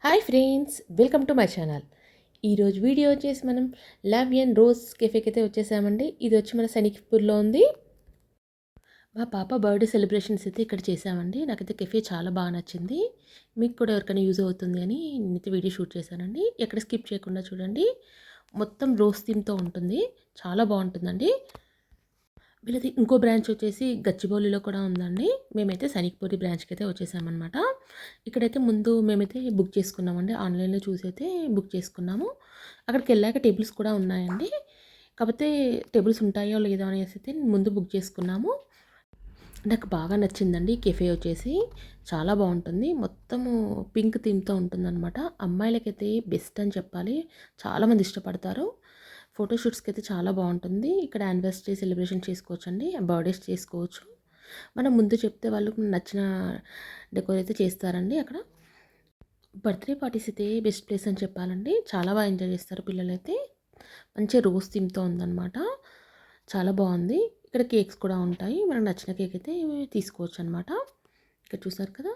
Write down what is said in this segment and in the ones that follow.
Hi friends, welcome to my channel. ఈరోజు video వచ్చేసి మనం లవ్ అండ్ రోజ్ కెఫేకి అయితే వచ్చేసామండి. ఇది వచ్చి మన సైనిక్పూర్లో ఉంది. మా పాప బర్త్డే సెలబ్రేషన్స్ అయితే ఇక్కడ చేసామండి. నాకైతే కెఫే చాలా బాగా నచ్చింది. మీకు కూడా ఎవరికైనా యూజ్ అవుతుంది అని నేనైతే వీడియో షూట్ చేశానండి. ఎక్కడ స్కిప్ చేయకుండా చూడండి. మొత్తం రోజ్ థీమ్తో ఉంటుంది. చాలా బాగుంటుందండి. వీళ్ళది ఇంకో బ్రాంచ్ వచ్చేసి గచ్చిబౌలిలో కూడా ఉందండి. మేమైతే సైనిక్పూరి బ్రాంచ్కి అయితే వచ్చేసామన్నమాట. ఇక్కడైతే ముందు మేమైతే బుక్ చేసుకున్నామండి. ఆన్లైన్లో చూసి అయితే బుక్ చేసుకున్నాము. అక్కడికి వెళ్ళాక టేబుల్స్ కూడా ఉన్నాయండి. కాకపోతే టేబుల్స్ ఉంటాయో లేదో అనేసి అయితే ముందు బుక్ చేసుకున్నాము. నాకు బాగా నచ్చిందండి కెఫే వచ్చేసి. చాలా బాగుంటుంది. మొత్తము పింక్ థీమ్తో ఉంటుందన్నమాట. అమ్మాయిలకైతే బెస్ట్ అని చెప్పాలి. చాలామంది ఇష్టపడతారు. ఫోటోషూట్స్కి అయితే చాలా బాగుంటుంది. ఇక్కడ యానివర్సరీ సెలబ్రేషన్ చేసుకోవచ్చండి. బర్త్డేస్ చేసుకోవచ్చు. మనం ముందు చెప్తే వాళ్ళు నచ్చిన డెకోర్ అయితే చేస్తారండి. అక్కడ బర్త్డే పార్టీస్ అయితే బెస్ట్ ప్లేస్ అని చెప్పాలండి. చాలా బాగా ఎంజాయ్ చేస్తారు పిల్లలైతే. మంచిగా రోజ్ థీమ్తో ఉందన్నమాట. చాలా బాగుంది. ఇక్కడ కేక్స్ కూడా ఉంటాయి. మనకు నచ్చిన కేక్ అయితే తీసుకోవచ్చు అనమాట. ఇక్కడ చూసారు కదా,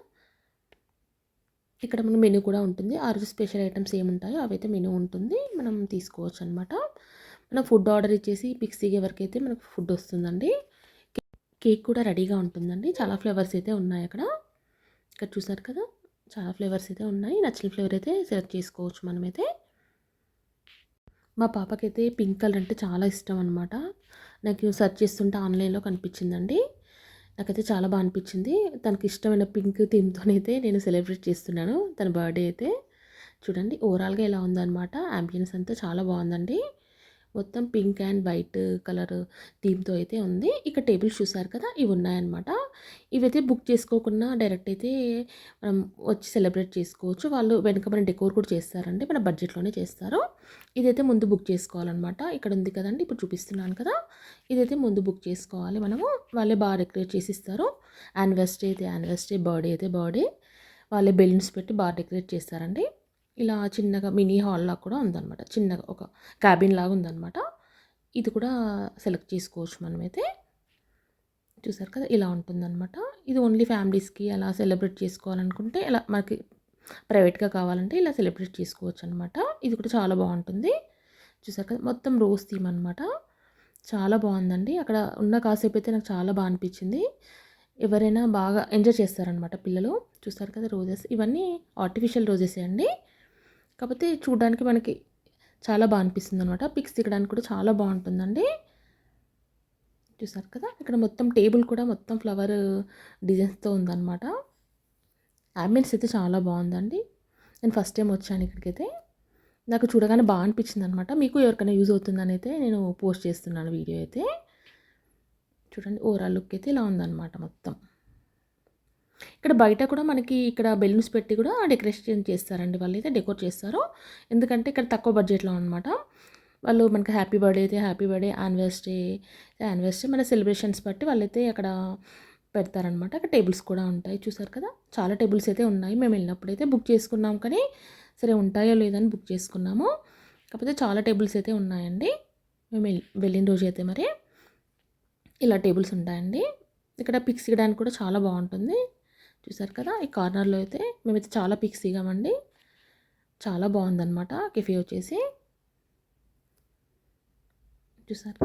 ఇక్కడ మన మెనూ కూడా ఉంటుంది. ఆ రోజు స్పెషల్ ఐటమ్స్ ఏముంటాయో అవైతే మెనూ ఉంటుంది. మనం తీసుకోవచ్చు అనమాట. మనం ఫుడ్ ఆర్డర్ ఇచ్చేసి పిక్స్ దిగే వరకు అయితే మనకు ఫుడ్ వస్తుందండి. కేక్ కూడా రెడీగా ఉంటుందండి. చాలా ఫ్లేవర్స్ అయితే ఉన్నాయి అక్కడ. ఇక్కడ చూసారు కదా, చాలా ఫ్లేవర్స్ అయితే ఉన్నాయి. నచ్చిన ఫ్లేవర్ అయితే సెలెక్ట్ చేసుకోవచ్చు మనమైతే. మా పాపకైతే పింక్ కలర్ అంటే చాలా ఇష్టం అనమాట. నాకు సెర్చ్ చేస్తుంటే ఆన్లైన్లో కనిపించిందండి. నాకైతే చాలా బాగా అనిపించింది. తనకి ఇష్టమైన పింక్ థీమ్తోనైతే నేను సెలబ్రేట్ చేస్తున్నాను తన బర్త్డే అయితే. చూడండి ఓవరాల్గా ఇలా ఉందన్నమాట. యాంబియన్స్ అంతా చాలా బాగుందండి. మొత్తం పింక్ అండ్ వైట్ కలర్ థీమ్తో అయితే ఉంది. ఇక్కడ టేబుల్స్ చూసారు కదా, ఇవి ఉన్నాయన్నమాట. ఇవైతే బుక్ చేసుకోకుండా డైరెక్ట్ అయితే మనం వచ్చి సెలబ్రేట్ చేసుకోవచ్చు. వాళ్ళు వెనక మన డెకోర్ కూడా చేస్తారండి. మన బడ్జెట్లోనే చేస్తారు. ఇదైతే ముందు బుక్ చేసుకోవాలన్నమాట. ఇక్కడ ఉంది కదండి, ఇప్పుడు చూపిస్తున్నాను కదా, ఇదైతే ముందు బుక్ చేసుకోవాలి మనము. వాళ్ళే బాగా డెకరేట్ చేసి ఇస్తారు. యానివర్సరీ అయితే యానివర్సరీ, బర్త్డే అయితే బర్త్డే, వాళ్ళే బెలూన్స్ పెట్టి బాగా డెకరేట్ చేస్తారండి. ఇలా చిన్నగా మినీ హాల్లా కూడా ఉందన్నమాట. చిన్నగా ఒక క్యాబిన్ లాగా ఉందన్నమాట. ఇది కూడా సెలెక్ట్ చేసుకోవచ్చు మనమైతే. చూసారు కదా, ఇలా ఉంటుందన్నమాట. ఇది ఓన్లీ ఫ్యామిలీస్కి అలా సెలబ్రేట్ చేసుకోవాలనుకుంటే ఇలా మనకి ప్రైవేట్గా కావాలంటే ఇలా సెలబ్రేట్ చేసుకోవచ్చు అనమాట. ఇది కూడా చాలా బాగుంటుంది. చూసారు కదా, మొత్తం రోజ్ థీమ్ అనమాట. చాలా బాగుందండి. అక్కడ ఉన్న కాసేపు అయితే నాకు చాలా బాగా అనిపించింది. ఎవరైనా బాగా ఎంజాయ్ చేస్తారనమాట పిల్లలు. చూస్తారు కదా రోజెస్, ఇవన్నీ ఆర్టిఫిషియల్ రోజెసే అండి. కాకపోతే చూడడానికి మనకి చాలా బాగా అనిపిస్తుంది అనమాట. పిక్స్ దిగడానికి కూడా చాలా బాగుంటుందండి. చూసారు కదా, ఇక్కడ మొత్తం టేబుల్ కూడా మొత్తం ఫ్లవర్ డిజైన్స్తో ఉందన్నమాట. అంబియన్స్ అయితే చాలా బాగుందండి. నేను ఫస్ట్ టైం వచ్చాను ఇక్కడికైతే. నాకు చూడగానే బాగా అనిపించింది అనమాట. మీకు ఎవరికైనా యూజ్ అవుతుందని అయితే నేను పోస్ట్ చేస్తున్నాను వీడియో అయితే. చూడండి ఓవరాల్ లుక్ అయితే ఇలా ఉందన్నమాట మొత్తం. ఇక్కడ బయట కూడా మనకి ఇక్కడ బెలూన్స్ పెట్టి కూడా డెకరేషన్ చేస్తారండి. వాళ్ళు అయితే డెకోర్ చేస్తారు. ఎందుకంటే ఇక్కడ తక్కువ బడ్జెట్లో అనమాట. వాళ్ళు మనకి హ్యాపీ బర్త్డే అయితే హ్యాపీ బర్త్డే, యానివర్సరీ మన సెలబ్రేషన్స్ బట్టి వాళ్ళైతే అక్కడ పెడతారనమాట. అక్కడ టేబుల్స్ కూడా ఉంటాయి. చూసారు కదా, చాలా టేబుల్స్ అయితే ఉన్నాయి. మేము వెళ్ళినప్పుడు అయితే బుక్ చేసుకున్నాం, కానీ సరే ఉంటాయో లేదని బుక్ చేసుకున్నాము. కాకపోతే చాలా టేబుల్స్ అయితే ఉన్నాయండి. మేము వెళ్ళిన రోజు అయితే మరి ఇలా టేబుల్స్ ఉంటాయండి. ఇక్కడ పిక్స్ తీయడానికి కూడా చాలా బాగుంటుంది. చూసారు కదా, ఈ కార్నర్లో అయితే మేమైతే చాలా పిక్స్ దిగామండి. చాలా బాగుందన్నమాట కెఫే వచ్చేసి. చూసారు.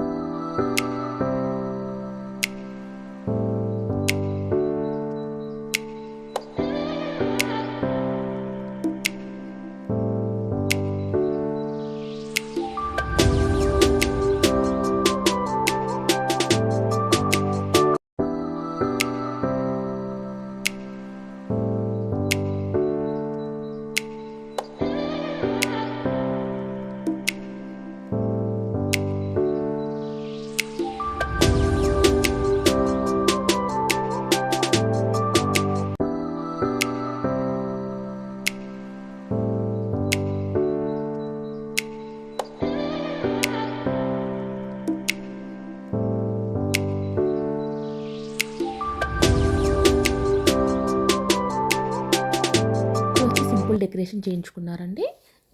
సింపుల్ డెకరేషన్ చేయించుకున్నారండి.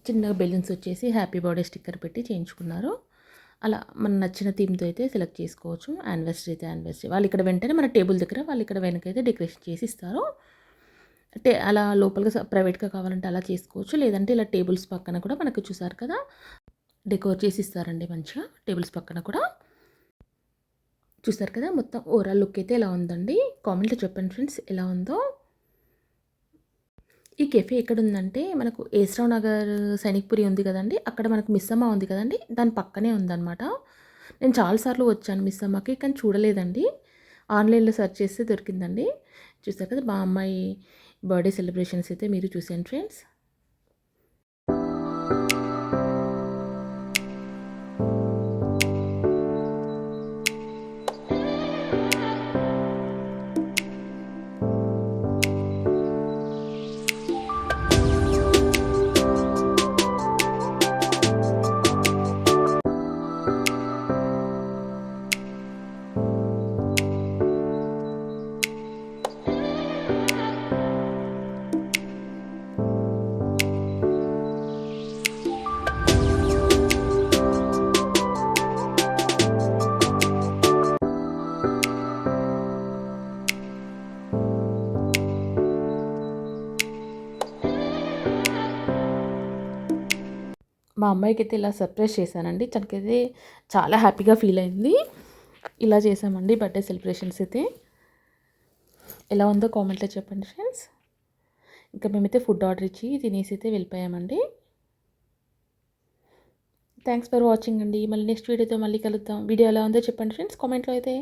చిన్నగా బెలూన్స్ వచ్చేసి హ్యాపీ బర్త్డే స్టిక్కర్ పెట్టి చేయించుకున్నారు. అలా మన నచ్చిన థీమ్తో అయితే సెలెక్ట్ చేసుకోవచ్చు. యానివర్సరీ అయితే యానివర్సరీ, వాళ్ళు ఇక్కడ వెంటనే మన టేబుల్ దగ్గర వాళ్ళు ఇక్కడ వెనకైతే డెకరేషన్ చేసి ఇస్తారు. అలా లోపలగా ప్రైవేట్‌గా కావాలంటే అలా చేసుకోవచ్చు. లేదంటే ఇలా టేబుల్స్ పక్కన కూడా మనకు చూసారు కదా! డెకోర్ చేసి ఇస్తారండి మంచిగా టేబుల్స్ పక్కన కూడా. చూసారు కదా! మొత్తం ఓవరాల్ లుక్ అయితే ఇలా ఉందండి. కామెంట్‌లో చెప్పండి ఫ్రెండ్స్ ఎలా ఉందో. ఈ కెఫే ఎక్కడుందంటే మనకు ఏస్‌రావు నగర్ సైనిక్‌పురి ఉంది కదండీ! అక్కడ మనకు మిస్సమ్మ ఉంది కదండీ! దాని పక్కనే ఉందనమాట. నేను చాలా సార్లు వచ్చాను మిస్సమ్మకి కానీ చూడలేదండి. ఆన్‌లైన్‌లో సెర్చ్ చేస్తే దొరికిందండి. చూసారు కదా! మా అమ్మాయి బర్త్‌డే సెలబ్రేషన్స్ అయితే మీరు చూసేయండి ఫ్రెండ్స్. మా అమ్మాయికైతే ఇలా సర్ప్రైజ్ చేశానండి. తనకైతే చాలా హ్యాపీగా ఫీల్ అయింది. ఇలా చేశామండి బర్త్‌డే సెలబ్రేషన్స్ అయితే. ఎలా ఉందో కామెంట్‌లో చెప్పండి ఫ్రెండ్స్. ఇంకా మేమైతే ఫుడ్ ఆర్డర్ ఇచ్చి తినేసి అయితే వెళ్ళిపోయామండి. థ్యాంక్స్ ఫర్ వాచింగ్ అండి. మళ్ళీ నెక్స్ట్ వీడియోతో మళ్ళీ కలుద్దాం. వీడియో ఎలా ఉందో చెప్పండి ఫ్రెండ్స్ కామెంట్‌లో అయితే.